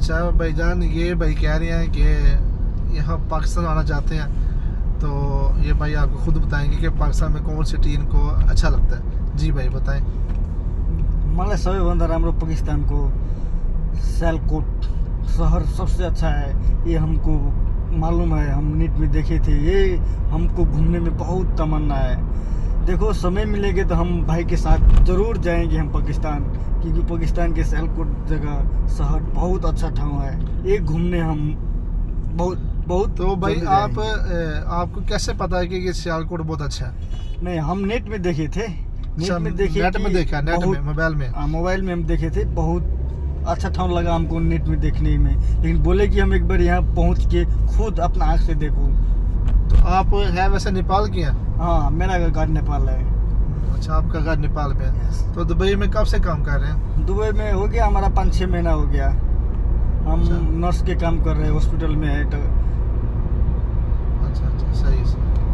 अच्छा भाईजान, ये भाई कह रहे हैं कि यहाँ पाकिस्तान आना चाहते हैं, तो ये भाई आपको खुद बताएंगे कि पाकिस्तान में कौन सी टीम को अच्छा लगता है। जी भाई बताएं। मलाई सबैभन्दा राम्रो पाकिस्तानको सियालकोट शहर सबसे अच्छा है। ये हमको मालूम है, हम नेट में देखे थे। ये हमको घूमने में बहुत तमन्ना है। देखो समय मिलेगा तो हम भाई के साथ ज़रूर जाएंगे हम पाकिस्तान, क्योंकि पाकिस्तान के सियालकोट जगह शहर बहुत अच्छा ठाव है। ये घूमने हम बहुत बहुत तो भाई जल्दी आप जाएंगे। आपको कैसे पता है कि ये सियालकोट बहुत अच्छा है? नहीं, हम नेट में देखे थे। नेट अच्छा, में देखे नेट में कि देखा, नेट बहुत- में, मोबाइल में। हाँ, मोबाइल में हम देखे थे। बहुत अच्छा ठाव लगा हमको नेट में देखने में, लेकिन बोले कि हम एक बार यहाँ पहुँच के खुद अपना आँख से देखूँ। तो आप है वैसे नेपाल की हैं? हाँ, मेरा घर नेपाल है। अच्छा, आपका घर नेपाल में है। Yes. तो दुबई में कब से काम कर रहे हैं? दुबई में हो गया हमारा 5-6 महीना हो गया। हम अच्छा। नर्स के काम कर रहे हैं, हॉस्पिटल में है। तो अच्छा अच्छा, सही सही।